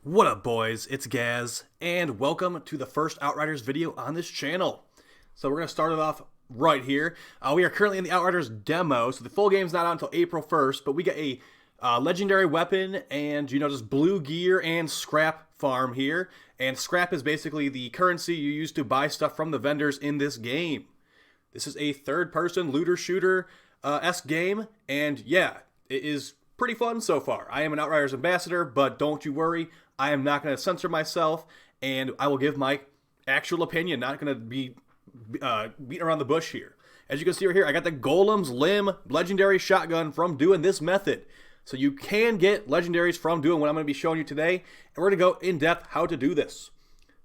What up, boys? It's Gaz, and welcome to the first Outriders video on this channel. So we're going to start it off right here. We are currently in the Outriders demo, so the full game's not out until April 1st, but we get a legendary weapon and, just blue gear and scrap farm here. And scrap is basically the currency you use to buy stuff from the vendors in this game. This is a third-person looter-shooter-esque game, and yeah, it is pretty fun so far. I am an Outriders ambassador, but don't you worry, I am not going to censor myself, and I will give my actual opinion, not going to be beating around the bush here. As you can see right here, I got the Golem's Limb legendary shotgun from doing this method. So you can get legendaries from doing what I'm going to be showing you today, and we're going to go in depth how to do this.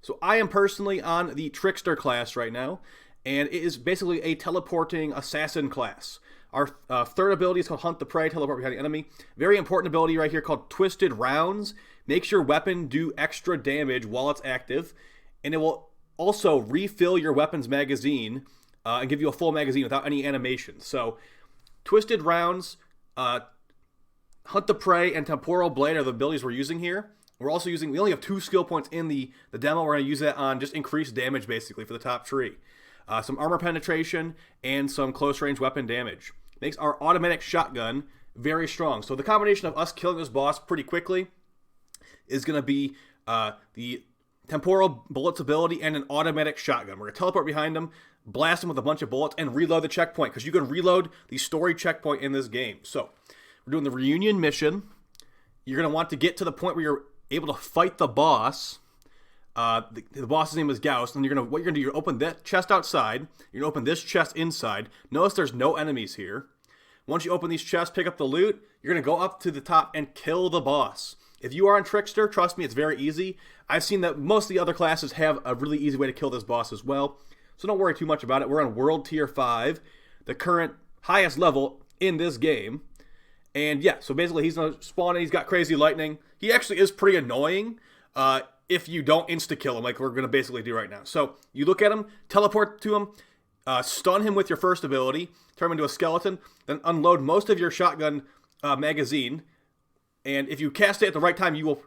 So I am personally on the Trickster class right now, and it is basically a teleporting assassin class. Our third ability is called Hunt the Prey, teleport behind the enemy. Very important ability right here called Twisted Rounds. Makes your weapon do extra damage while it's active, and it will also refill your weapon's magazine and give you a full magazine without any animation. So Twisted Rounds, Hunt the Prey, and Temporal Blade are the abilities we're using here. We only have 2 skill points in the demo. We're going to use that on just increased damage basically for the top tree. Some armor penetration and some close range weapon damage. Makes our automatic shotgun very strong. So the combination of us killing this boss pretty quickly is going to be the temporal bullets ability and an automatic shotgun. We're going to teleport behind them, blast them with a bunch of bullets, and reload the checkpoint, because you can reload the story checkpoint in this game. So we're doing the reunion mission. You're going to want to get to the point where you're able to fight the boss. The boss's name is Gauss, and what you're gonna do, you're open that chest outside, you're gonna open this chest inside. Notice there's no enemies here. Once you open these chests, pick up the loot, you're gonna go up to the top and kill the boss. If you are on Trickster, trust me, it's very easy. I've seen that most of the other classes have a really easy way to kill this boss as well, so don't worry too much about it. We're on World Tier 5, the current highest level in this game. And yeah, so basically he's gonna spawn and he's got crazy lightning. He actually is pretty annoying if you don't insta-kill him like we're going to basically do right now. So you look at him, teleport to him, stun him with your first ability, turn him into a skeleton, then unload most of your shotgun magazine. And if you cast it at the right time, you will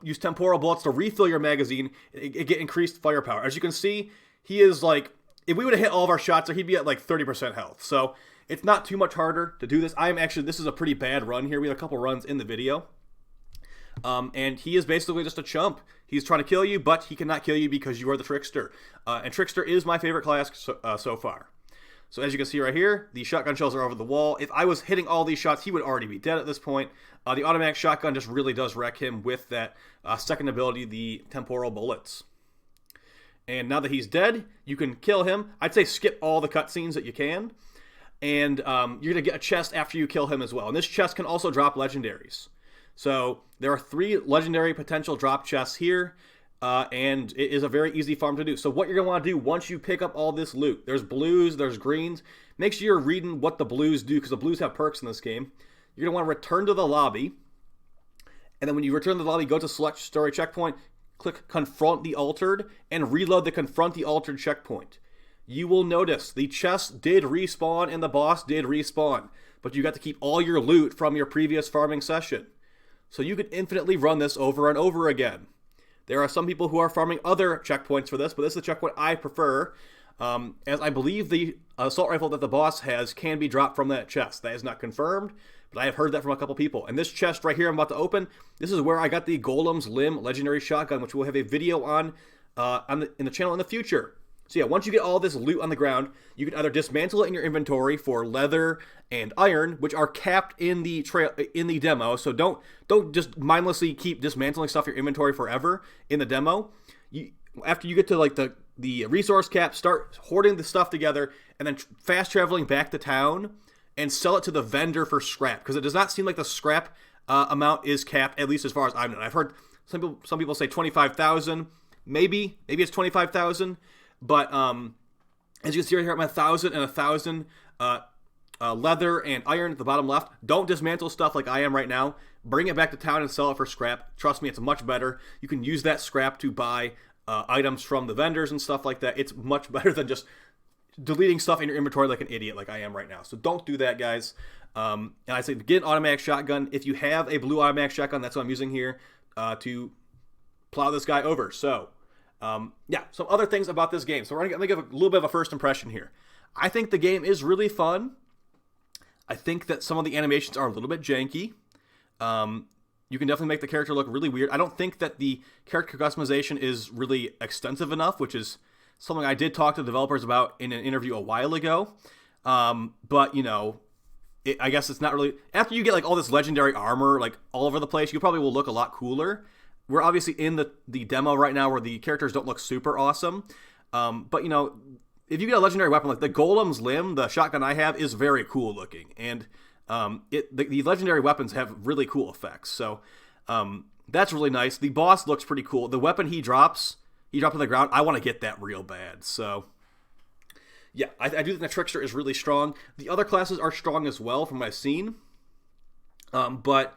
use temporal bullets to refill your magazine and get increased firepower. As you can see, he is like, if we would have hit all of our shots, he'd be at like 30% health. So it's not too much harder to do this. This is a pretty bad run here. We have a couple runs in the video. And he is basically just a chump. He's trying to kill you, but he cannot kill you because you are the Trickster. And Trickster is my favorite class so far. So as you can see right here, the shotgun shells are over the wall. If I was hitting all these shots, he would already be dead at this point. The automatic shotgun just really does wreck him with that second ability, the temporal bullets. And now that he's dead, you can kill him. I'd say skip all the cutscenes that you can. And you're going to get a chest after you kill him as well. And this chest can also drop legendaries. So there are 3 legendary potential drop chests here, and it is a very easy farm to do. So what you're going to want to do once you pick up all this loot, there's blues, there's greens. Make sure you're reading what the blues do, because the blues have perks in this game. You're going to want to return to the lobby, and then when you return to the lobby, go to select story checkpoint, click confront the altered, and reload the confront the altered checkpoint. You will notice the chest did respawn and the boss did respawn, but you got to keep all your loot from your previous farming session. So you could infinitely run this over and over again. There are some people who are farming other checkpoints for this, but this is the checkpoint I prefer, as I believe the assault rifle that the boss has can be dropped from that chest. That is not confirmed, but I have heard that from a couple people. And this chest right here I'm about to open, this is where I got the Golem's Limb legendary shotgun, which we'll have a video on in the channel in the future. So yeah, once you get all this loot on the ground, you can either dismantle it in your inventory for leather and iron, which are capped in the demo. So don't just mindlessly keep dismantling stuff in your inventory forever in the demo. After you get to like the resource cap, start hoarding the stuff together and then fast traveling back to town and sell it to the vendor for scrap, because it does not seem like the scrap amount is capped, at least as far as I've known. I've heard some people say 25,000, maybe it's 25,000. But as you can see right here, I'm at 1,000 and 1,000 leather and iron at the bottom left. Don't dismantle stuff like I am right now. Bring it back to town and sell it for scrap. Trust me, it's much better. You can use that scrap to buy items from the vendors and stuff like that. It's much better than just deleting stuff in your inventory like an idiot like I am right now. So don't do that, guys. And I say get an automatic shotgun. If you have a blue automatic shotgun, that's what I'm using here to plow this guy over. So, yeah, some other things about this game. So we're going to give a little bit of a first impression here. I think the game is really fun. I think that some of the animations are a little bit janky. You can definitely make the character look really weird. I don't think that the character customization is really extensive enough, which is something I did talk to developers about in an interview a while ago. But, you know, I guess it's not really... After you get, like, all this legendary armor, like, all over the place, you probably will look a lot cooler. We're obviously in the demo right now where the characters don't look super awesome. But, you know, if you get a legendary weapon, like the golem's limb, the shotgun I have, is very cool looking. And the legendary weapons have really cool effects. So that's really nice. The boss looks pretty cool. The weapon he drops on the ground, I want to get that real bad. So... yeah, I do think the Trickster is really strong. The other classes are strong as well from what I've seen. But,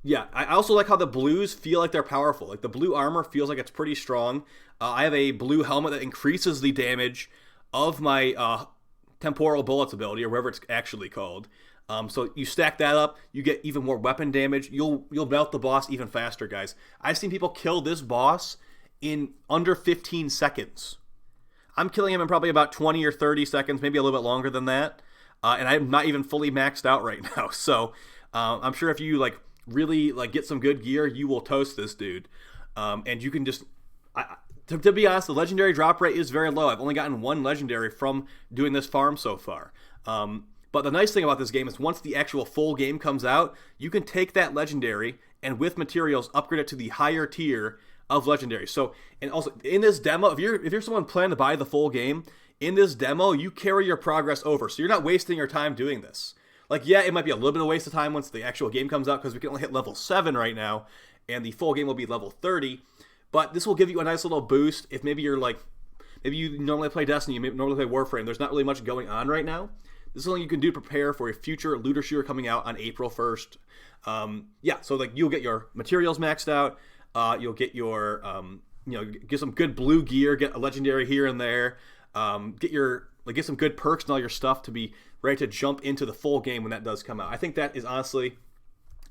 yeah, I also like how the blues feel like they're powerful. Like, the blue armor feels like it's pretty strong. I have a blue helmet that increases the damage of my temporal bullets ability, or whatever it's actually called. So you stack that up, you get even more weapon damage. You'll melt the boss even faster, guys. I've seen people kill this boss in under 15 seconds. I'm killing him in probably about 20 or 30 seconds, maybe a little bit longer than that. And I'm not even fully maxed out right now. So I'm sure if you like really like get some good gear, you will toast this dude. And you can just... to be honest, the legendary drop rate is very low. I've only gotten one legendary from doing this farm so far. But the nice thing about this game is once the actual full game comes out, you can take that legendary and with materials upgrade it to the higher tier of legendary. So, and also in this demo, if you're someone planning to buy the full game, in this demo you carry your progress over, so you're not wasting your time doing this. Like, yeah, it might be a little bit of a waste of time once the actual game comes out because we can only hit level 7 right now, and the full game will be level 30. But this will give you a nice little boost if maybe you're like, maybe you normally play Destiny, you normally play Warframe. There's not really much going on right now. This is something you can do to prepare for a future looter shooter coming out on April 1st. Yeah, so like you'll get your materials maxed out. You'll get your, get some good blue gear, get a legendary here and there, get some good perks and all your stuff to be ready to jump into the full game when that does come out. I think that is honestly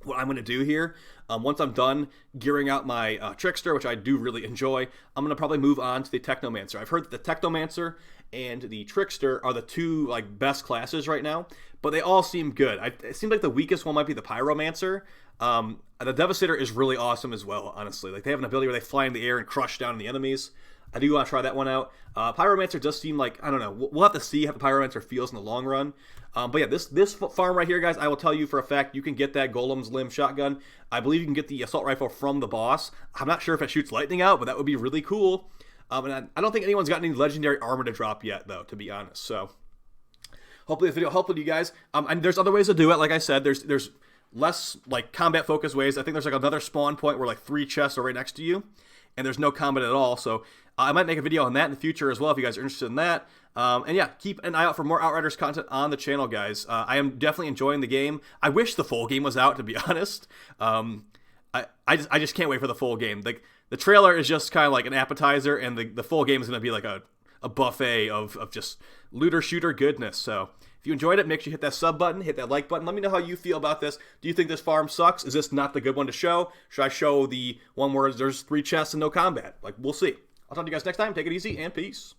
what I'm going to do here. Once I'm done gearing out my Trickster, which I do really enjoy, I'm going to probably move on to the Technomancer. I've heard that the Technomancer and the Trickster are the two like best classes right now, but they all seem good. It seems like the weakest one might be the Pyromancer. The Devastator is really awesome as well, honestly. Like, they have an ability where they fly in the air and crush down the enemies. I do want to try that one out. Pyromancer does seem like, I don't know, we'll have to see how the Pyromancer feels in the long run. But yeah, this farm right here, guys, I will tell you for a fact, you can get that Golem's Limb shotgun. I believe you can get the assault rifle from the boss. I'm not sure if it shoots lightning out, but that would be really cool. And I don't think anyone's gotten any legendary armor to drop yet, though, to be honest. So hopefully this video helped with you guys. And there's other ways to do it. Like I said, there's less like combat focused ways. I think there's like another spawn point where like 3 chests are right next to you and there's no combat at all. So I might make a video on that in the future as well if you guys are interested in that. And yeah, keep an eye out for more Outriders content on the channel, guys. I am definitely enjoying the game. I wish the full game was out, to be honest. I just can't wait for the full game. Like, the trailer is just kind of like an appetizer, and the full game is going to be like a buffet of just looter shooter goodness. So if you enjoyed it, make sure you hit that sub button, hit that like button. Let me know how you feel about this. Do you think this farm sucks? Is this not the good one to show? Should I show the one where there's 3 chests and no combat? Like, we'll see. I'll talk to you guys next time. Take it easy, and peace.